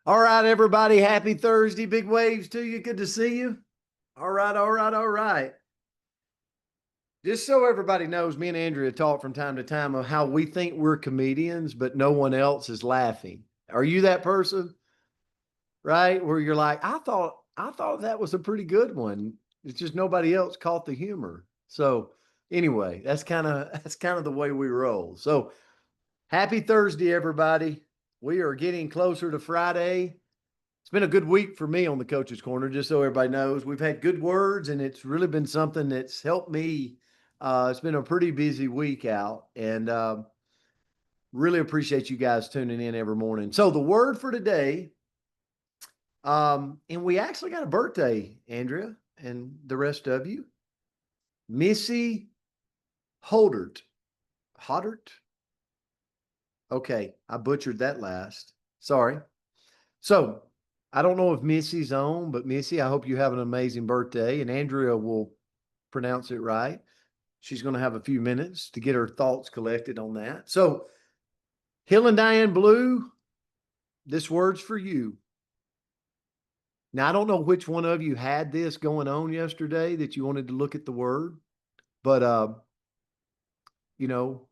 All right, everybody. Happy Thursday. Big waves to you. Good to see you. All right, all right, all right. Just so everybody knows, me and Andrea talk from time to time of how we think we're comedians, but no one else is laughing. Are you that person? Right? Where you're like, I thought that was a pretty good one. It's just nobody else caught the humor. So anyway, that's kind of the way we roll. So happy Thursday, everybody. We are getting closer to Friday. It's been a good week for me on the Coach's Corner, just so everybody knows. We've had good words, and it's really been something that's helped me. It's been a pretty busy week out, and really appreciate you guys tuning in every morning. So, the word for today, and we actually got a birthday, Andrea, and the rest of you. Missy Holdert. Hoddart? Okay, I butchered that last. Sorry. So, I don't know if Missy's on, but Missy, I hope you have an amazing birthday. And Andrea will pronounce it right. She's going to have a few minutes to get her thoughts collected on that. So, Hill and Diane Blue, this word's for you. Now, I don't know which one of you had this going on yesterday that you wanted to look at the word, but you know,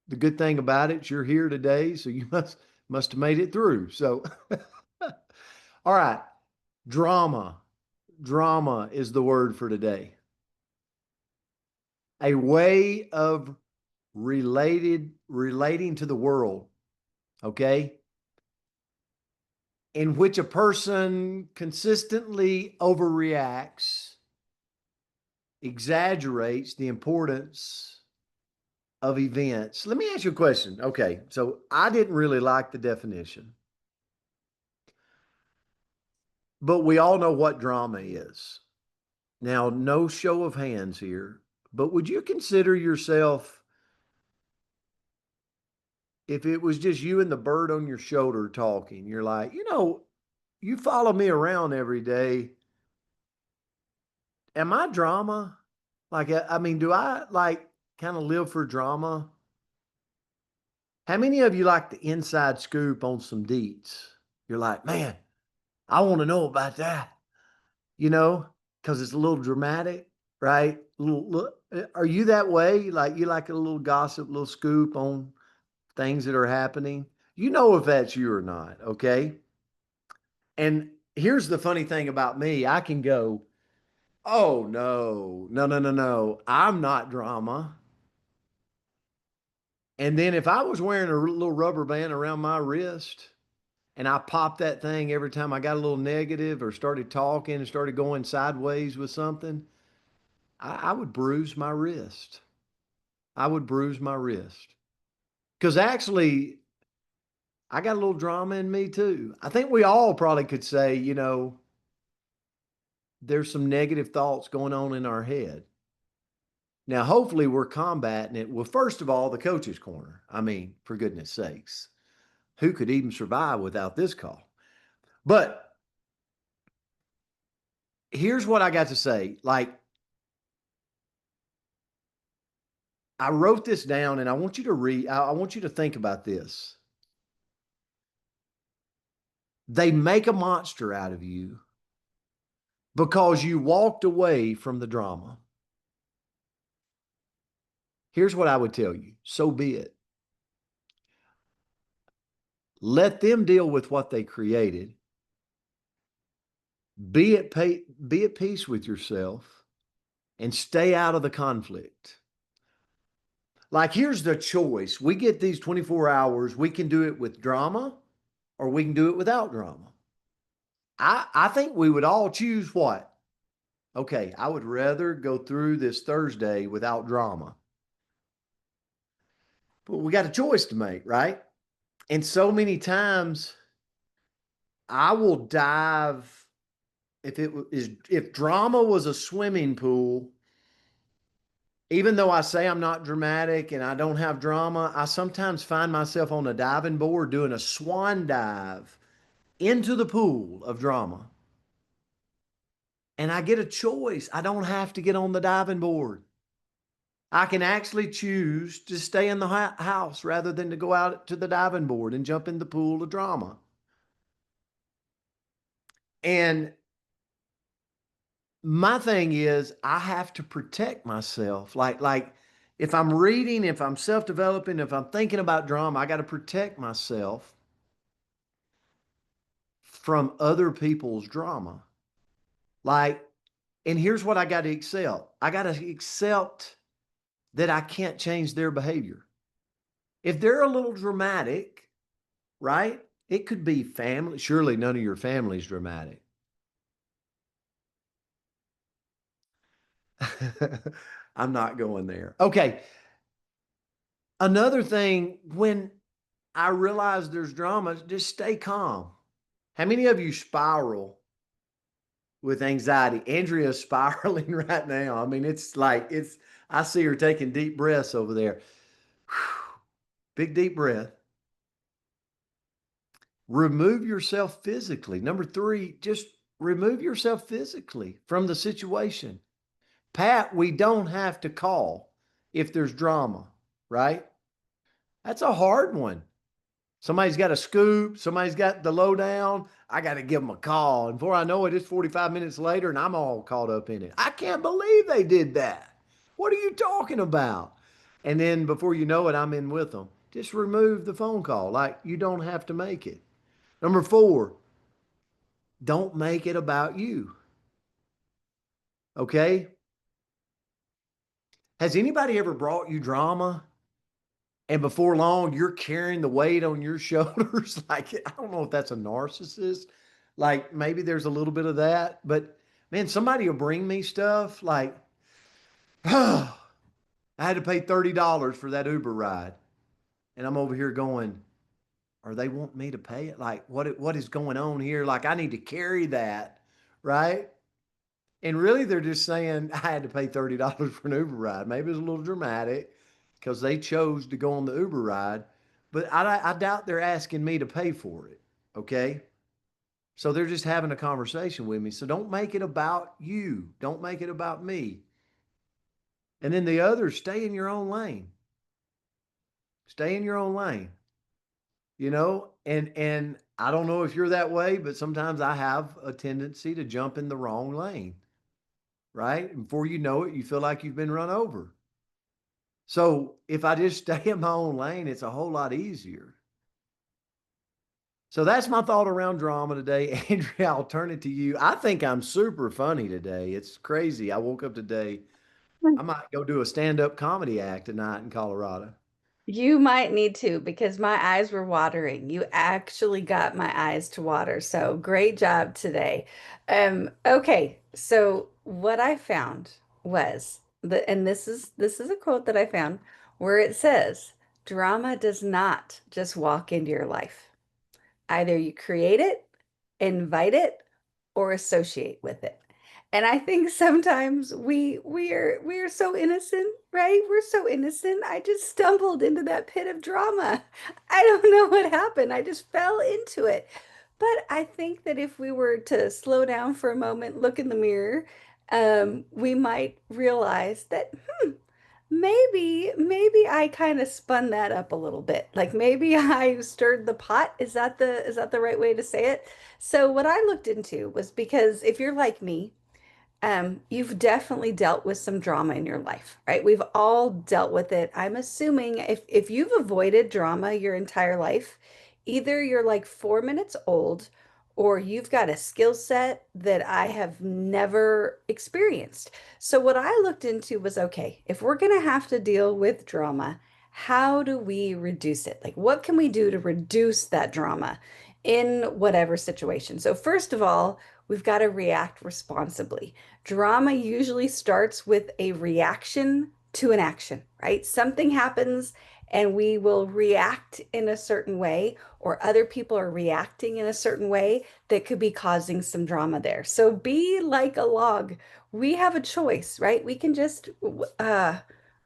the good thing about it is you're here today, so you must have made it through. So, all right, drama. Drama is the word for today. A way of relating to the world, okay, in which a person consistently overreacts, exaggerates the importance of events. Let me ask you a question. Okay, so I didn't really like the definition, but we all know what drama is. Now, no show of hands here, but would you consider yourself, if it was just you and the bird on your shoulder talking, you're like, you follow me around every day. Am I drama? Like, I mean, do I like kind of live for drama? How many of you like the inside scoop on some deets? You're like, man, I want to know about that, you know, because it's a little dramatic, right? Are you that way? Like, you like a little gossip, little scoop on things that are happening? You know if that's you or not, okay? And here's the funny thing about me, I can go, oh, no, no, no, no, no. I'm not drama. And then if I was wearing a little rubber band around my wrist and I popped that thing every time I got a little negative or started talking and started going sideways with something, I would bruise my wrist. I would bruise my wrist. Because actually, I got a little drama in me too. I think we all probably could say, there's some negative thoughts going on in our head. Now, hopefully, we're combating it. Well, first of all, the coach's corner. I mean, for goodness sakes, who could even survive without this call? But here's what I got to say. Like, I wrote this down and I want you to read, I want you to think about this. They make a monster out of you because you walked away from the drama. Here's what I would tell you, so be it. Let them deal with what they created. Be at peace with yourself and stay out of the conflict. Like, here's the choice. We get these 24 hours. We can do it with drama or we can do it without drama. I think we would all choose what? Okay, I would rather go through this Thursday without drama. But we got a choice to make, right? And so many times I will dive, if drama was a swimming pool, even though I say I'm not dramatic and I don't have drama, I sometimes find myself on a diving board doing a swan dive into the pool of drama. And I get a choice. I don't have to get on the diving board. I can actually choose to stay in the house rather than to go out to the diving board and jump in the pool of drama. And my thing is I have to protect myself. Like if I'm reading, if I'm self-developing, if I'm thinking about drama, I got to protect myself from other people's drama. Like, and here's what I got to accept. I got to accept that I can't change their behavior. If they're a little dramatic, right? It could be family. Surely none of your family's dramatic. I'm not going there. Okay. Another thing, when I realize there's drama, just stay calm. How many of you spiral with anxiety? Andrea's spiraling right now. I mean, I see her taking deep breaths over there. Big deep breath. Remove yourself physically. Number three, just remove yourself physically from the situation. Pat, we don't have to call if there's drama, right? That's a hard one. Somebody's got a scoop, somebody's got the lowdown. I got to give them a call. And before I know it, it's 45 minutes later and I'm all caught up in it. I can't believe they did that. What are you talking about? And then before you know it, I'm in with them. Just remove the phone call. Like you don't have to make it. Number four, don't make it about you. Okay? Has anybody ever brought you drama and before long you're carrying the weight on your shoulders? Like, I don't know if that's a narcissist. Like, maybe there's a little bit of that, but man, somebody will bring me stuff like, oh, I had to pay $30 for that Uber ride. And I'm over here going, are they wanting me to pay it? Like, what is going on here? Like, I need to carry that, right? And really, they're just saying I had to pay $30 for an Uber ride. Maybe it's a little dramatic because they chose to go on the Uber ride, but I doubt they're asking me to pay for it. Okay. So they're just having a conversation with me. So don't make it about you. Don't make it about me. And then the others, stay in your own lane. Stay in your own lane. And I don't know if you're that way, but sometimes I have a tendency to jump in the wrong lane, right? And before you know it, you feel like you've been run over. So if I just stay in my own lane, it's a whole lot easier. So that's my thought around drama today. Andrea, I'll turn it to you. I think I'm super funny today. It's crazy. I woke up today. I might go do a stand-up comedy act tonight in Colorado. You might need to because my eyes were watering. You actually got my eyes to water. So great job today. Okay, so what I found was and this is a quote that I found where it says, drama does not just walk into your life. Either you create it, invite it, or associate with it. And I think sometimes we are so innocent, right? We're so innocent. I just stumbled into that pit of drama. I don't know what happened. I just fell into it. But I think that if we were to slow down for a moment, look in the mirror, we might realize that maybe I kind of spun that up a little bit. Like maybe I stirred the pot. Is that the right way to say it? So what I looked into was because if you're like me, you've definitely dealt with some drama in your life, right? We've all dealt with it. I'm assuming if you've avoided drama your entire life, either you're like 4 minutes old or you've got a skill set that I have never experienced. So what I looked into was, okay, if we're going to have to deal with drama, how do we reduce it? Like, what can we do to reduce that drama in whatever situation? So first of all, we've got to react responsibly. Drama usually starts with a reaction to an action, right? Something happens and we will react in a certain way, or other people are reacting in a certain way that could be causing some drama there. So be like a log. We have a choice, right? We can just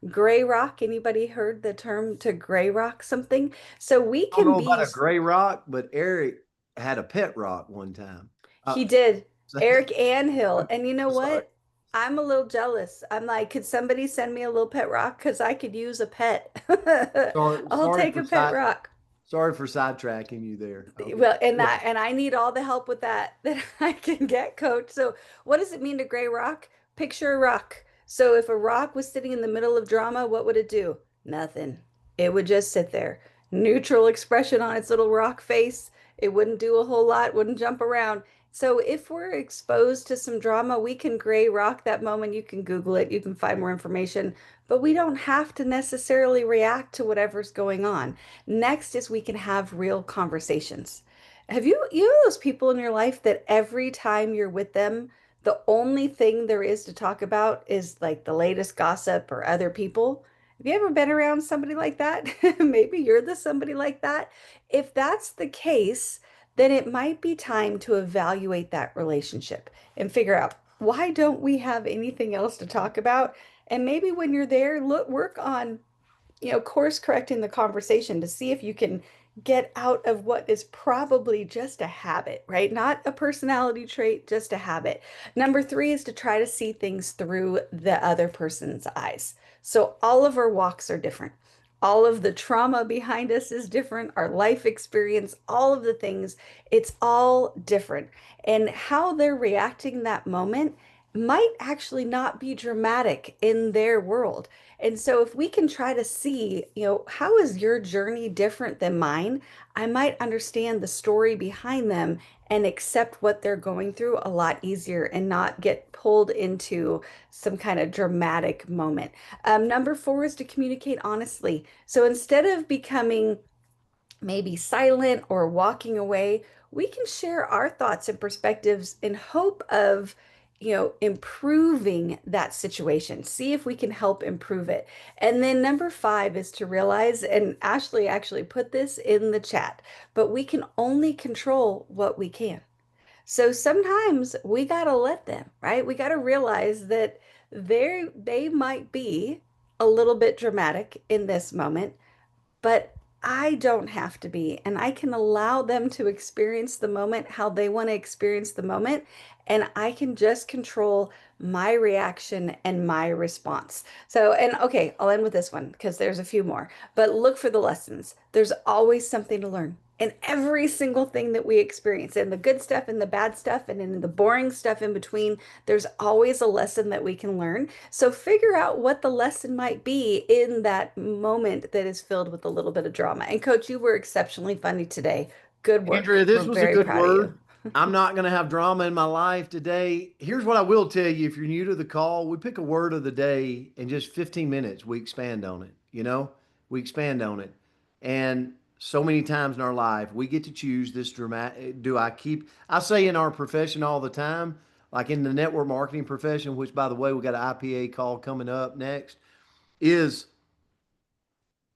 gray rock. Anybody heard the term to gray rock something? So we I don't can know be, about a gray rock, but Eric had a pet rock one time. he did. So, Eric Anhill. And you know sorry. what? I'm a little jealous. I'm like, could somebody send me a little pet rock? Because I could use a pet. Sorry, I'll sorry take for a pet side, rock. Sorry for sidetracking you there. Okay. Well, and Yeah. I need all the help with that that I can get, coach. So, what does it mean to gray rock? Picture a rock. So, if a rock was sitting in the middle of drama, what would it do? Nothing. It would just sit there. Neutral expression on its little rock face. It wouldn't do a whole lot, wouldn't jump around. So, if we're exposed to some drama, we can gray rock that moment. You can Google it, you can find more information, but we don't have to necessarily react to whatever's going on. Next is we can have real conversations. Have you know those people in your life that every time you're with them, the only thing there is to talk about is like the latest gossip or other people? Have you ever been around somebody like that? Maybe you're the somebody like that. If that's the case, then it might be time to evaluate that relationship and figure out why don't we have anything else to talk about? And maybe when you're there, look, work on course correcting the conversation to see if you can get out of what is probably just a habit, right? Not a personality trait, just a habit. Number three is to try to see things through the other person's eyes. So all of our walks are different. All of the trauma behind us is different, our life experience, all of the things, it's all different. And how they're reacting that moment might actually not be dramatic in their world. And so if we can try to see, how is your journey different than mine? I might understand the story behind them and accept what they're going through a lot easier and not get pulled into some kind of dramatic moment. Number four is to communicate honestly. So instead of becoming maybe silent or walking away, we can share our thoughts and perspectives in hope of, improving that situation. See if we can help improve it. And then number five is to realize, and Ashley actually put this in the chat, but we can only control what we can. So sometimes we got to let them, right? We got to realize that they might be a little bit dramatic in this moment, but I don't have to be, and I can allow them to experience the moment how they want to experience the moment, and I can just control my reaction and my response. So, and okay, I'll end with this one because there's a few more, but look for the lessons. There's always something to learn in every single thing that we experience, and the good stuff and the bad stuff, and in the boring stuff in between. There's always a lesson that we can learn. So figure out what the lesson might be in that moment that is filled with a little bit of drama. And coach, you were exceptionally funny today. Good Andrea, work. this We're was a very good proud of you. word. I'm not going to have drama in my life today. Here's what I will tell you. If you're new to the call, we pick a word of the day in just 15 minutes. We expand on it. We expand on it. And so many times in our life, we get to choose this dramatic. I say in our profession all the time, like in the network marketing profession, which by the way, we got an IPA call coming up next, is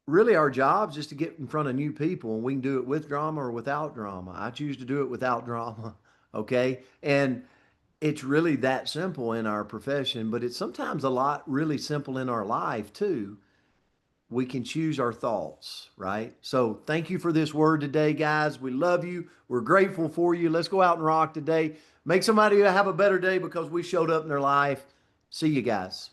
really our jobs is to get in front of new people, and we can do it with drama or without drama. I choose to do it without drama. Okay. And it's really that simple in our profession, but it's sometimes a lot really simple in our life too. We can choose our thoughts, right? So thank you for this word today, guys. We love you. We're grateful for you. Let's go out and rock today. Make somebody have a better day because we showed up in their life. See you guys.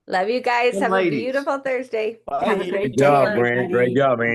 Love you guys. And Have a ladies. beautiful Thursday. Have a Bye. great Great day, job, Brent. Great everybody. job, Andrew.